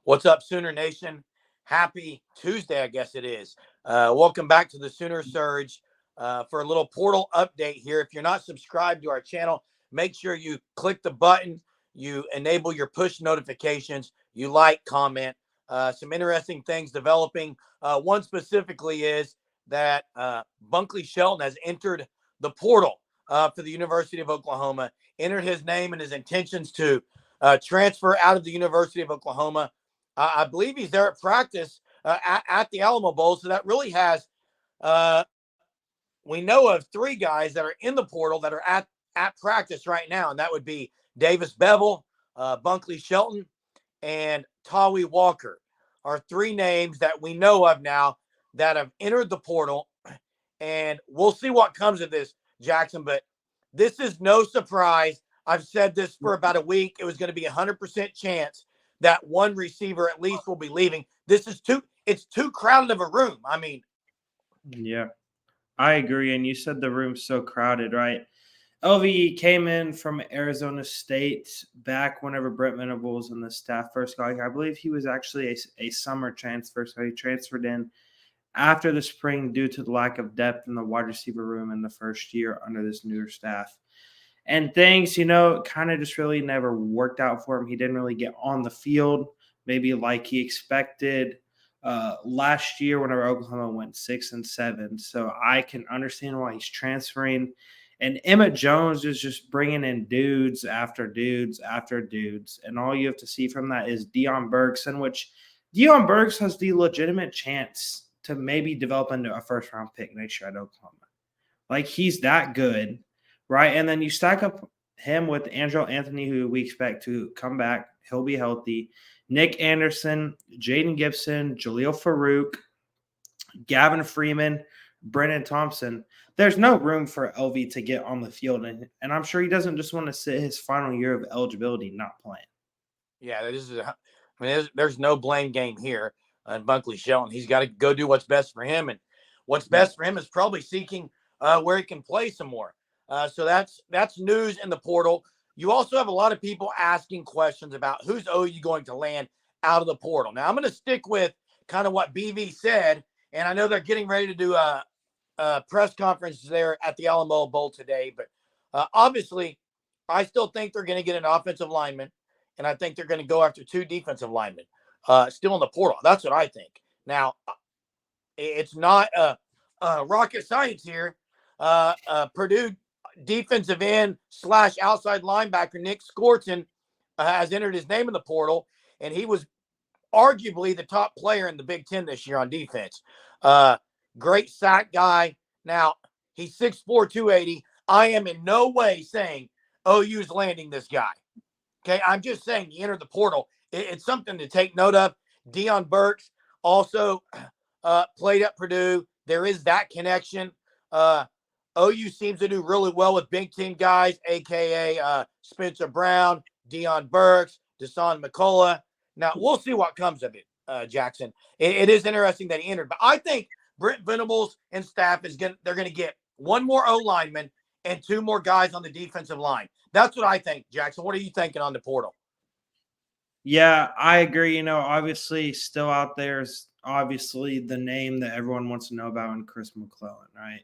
What's up, Sooner Nation? Happy Tuesday, I guess it is. Welcome back to the Sooner Surge for a little portal update here. If you're not subscribed to our channel, make sure you click the button, you enable your push notifications, you like, comment. Some interesting things developing. One specifically is that Bunkley Shelton has entered the portal for the University of Oklahoma, entered his name and his intentions to transfer out of the University of Oklahoma. I believe he's there at practice at the Alamo Bowl. So that really has, uh, we know of three guys that are in the portal that are at practice right now. And that would be Davis Bevel, Bunkley Shelton, and Tawi Walker are three names that we know of now that have entered the portal. And we'll see what comes of this, Jackson. But this is no surprise. I've said this for about a week. It was going to be a 100% chance that one receiver at least will be leaving. It's too crowded of a room. I mean, Yeah, I agree. And you said the room's so crowded, right? LVE came in from Arizona State back whenever Brent Venables and the staff first got here. I believe he was actually a summer transfer, so he transferred in after the spring due to the lack of depth in the wide receiver room in the first year under this newer staff. And things, kind of just really never worked out for him. He didn't really get on the field, maybe like he expected last year whenever Oklahoma went 6-7. So I can understand why he's transferring. And Emmett Jones is just bringing in dudes after dudes after dudes. And all you have to see from that is Deion Bergson, which Deion Burks has the legitimate chance to maybe develop into a first-round pick next year at Oklahoma. Like, he's that good, right? And then you stack up him with Angelo Anthony, who we expect to come back. He'll be healthy. Nick Anderson, Jaden Gibson, Jaleel Farouk, Gavin Freeman, Brennan Thompson. There's no room for LV to get on the field. And I'm sure he doesn't just want to sit his final year of eligibility not playing. yeah, there's no blame game here on Bunkley Shelton. He's got to go do what's best for him. And what's best for him is probably seeking where he can play some more. So that's news in the portal. You also have a lot of people asking questions about who's OU going to land out of the portal. Now, I'm going to stick with kind of what BV said, and I know they're getting ready to do a press conference there at the Alamo Bowl today, but obviously, I still think they're going to get an offensive lineman, and I think they're going to go after two defensive linemen still in the portal. That's what I think. Now, it's not rocket science here. Purdue defensive end / outside linebacker Nick Scorton has entered his name in the portal, and he was arguably the top player in the Big Ten this year on defense. Great sack guy. Now, he's 6'4", 280. I am in no way saying OU's landing this guy. Okay, I'm just saying he entered the portal. It's something to take note of. Deion Burks also played at Purdue. There is that connection. OU seems to do really well with Big Ten guys, a.k.a. Spencer Brown, Deion Burks, Deshaun McCullough. Now, we'll see what comes of it, Jackson. It is interesting that he entered. But I think Brent Venables and staff they're going to get one more O-lineman and two more guys on the defensive line. That's what I think, Jackson. What are you thinking on the portal? Yeah, I agree. Obviously still out there is obviously the name that everyone wants to know about in Chris McClellan, right?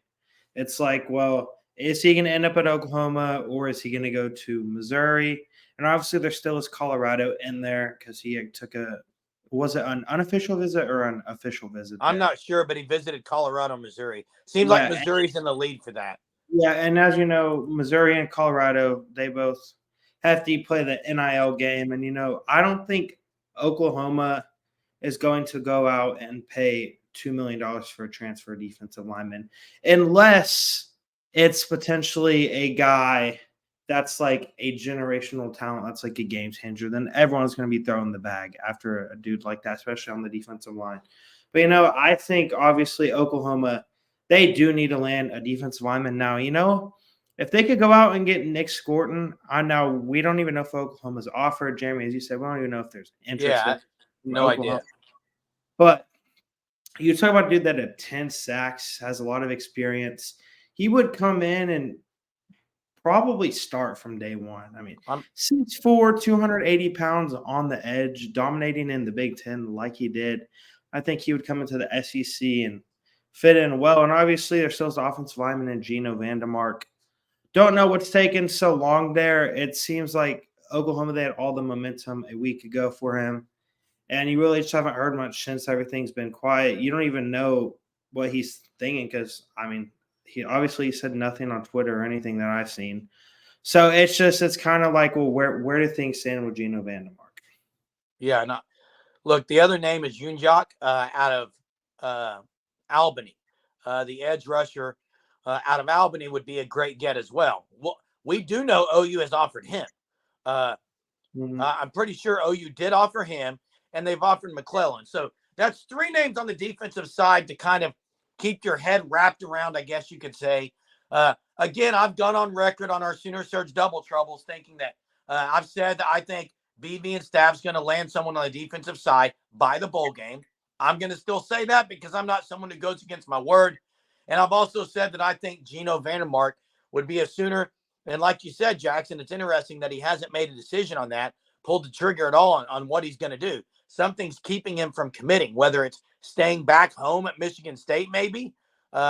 It's like, well, is he going to end up at Oklahoma or is he going to go to Missouri? And obviously there still is Colorado in there because he took was it an unofficial visit or an official visit there? I'm not sure, but he visited Colorado, Missouri. Seems like Missouri's in the lead for that. Yeah, and as you know, Missouri and Colorado, they both have to play the NIL game. And, I don't think Oklahoma is going to go out and pay $2 million for a transfer defensive lineman unless it's potentially a guy that's like a generational talent, that's like a game changer. Then everyone's going to be throwing the bag after a dude like that, especially on the defensive line. But, I think obviously Oklahoma – they do need to land a defensive lineman now. If they could go out and get Nick Scorton, we don't even know if Oklahoma's offered. Jeremy, as you said, we don't even know if there's interest. Yeah, no idea. But you talk about a dude that had 10 sacks, has a lot of experience. He would come in and probably start from day one. I mean, I'm 6'4", 280 pounds on the edge, dominating in the Big Ten like he did. I think he would come into the SEC and fit in well. And obviously, there's still his offensive lineman in Geno Vandermark. Don't know what's taken so long there. It seems like Oklahoma, they had all the momentum a week ago for him. And you really just haven't heard much since everything's been quiet. You don't even know what he's thinking because, I mean, he obviously said nothing on Twitter or anything that I've seen. So it's kind of like, well, where do things stand with Geno Vandermark? Yeah, no. Look, the other name is Yunjak out of Albany. The edge rusher out of Albany would be a great get as well. Well, we do know OU has offered him. Uh, I'm pretty sure OU did offer him, and they've offered McClellan. So that's three names on the defensive side to kind of keep your head wrapped around, I guess you could say. Again, I've gone on record on our Sooner Surge Double Troubles thinking that I've said that I think BB and staff's going to land someone on the defensive side by the bowl game. I'm going to still say that because I'm not someone who goes against my word. And I've also said that I think Geno Vandermark would be a Sooner. And like you said, Jackson, it's interesting that he hasn't made a decision on that, pulled the trigger at all on what he's going to do. Something's keeping him from committing, whether it's staying back home at Michigan State, maybe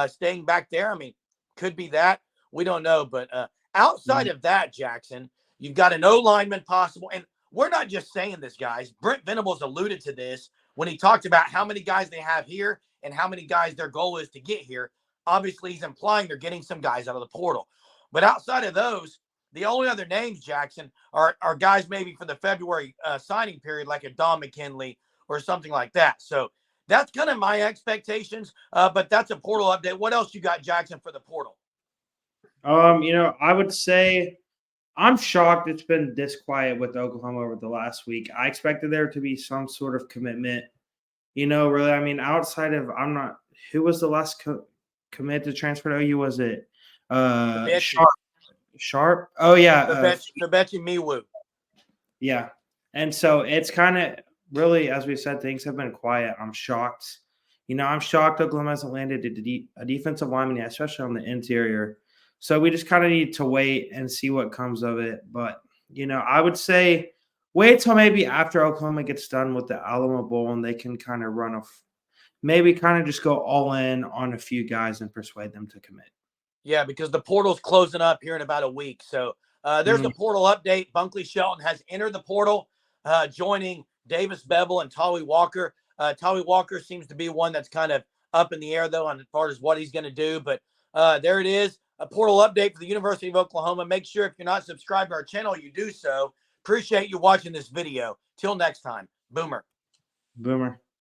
staying back there. I mean, could be that. We don't know. But outside of that, Jackson, you've got an O-lineman possible. And we're not just saying this, guys. Brent Venables alluded to this when he talked about how many guys they have here and how many guys their goal is to get here. Obviously, he's implying they're getting some guys out of the portal. But outside of those, the only other names, Jackson, are guys maybe for the February signing period, like a Don McKinley or something like that. So that's kind of my expectations. But that's a portal update. What else you got, Jackson, for the portal? I would say I'm shocked it's been this quiet with Oklahoma over the last week. I expected there to be some sort of commitment. Really, I mean, outside of who was the last commit to transfer to OU? Was it Sharp? Oh yeah, Sabechi Miwu. Yeah, and so it's kind of really, as we said, things have been quiet. I'm shocked. I'm shocked Oklahoma hasn't landed a defensive lineman yet, especially on the interior. So we just kind of need to wait and see what comes of it. But, I would say wait till maybe after Oklahoma gets done with the Alamo Bowl and they can kind of maybe kind of just go all in on a few guys and persuade them to commit. Yeah, because the portal's closing up here in about a week. So there's a portal update. Bunkley Shelton has entered the portal, joining Davis Bevel and Tawee Walker. Tawee Walker seems to be one that's kind of up in the air, though, on as far as what he's going to do. But there it is, a portal update for the University of Oklahoma. Make sure if you're not subscribed to our channel, you do so. Appreciate you watching this video. Till next time, Boomer. Boomer.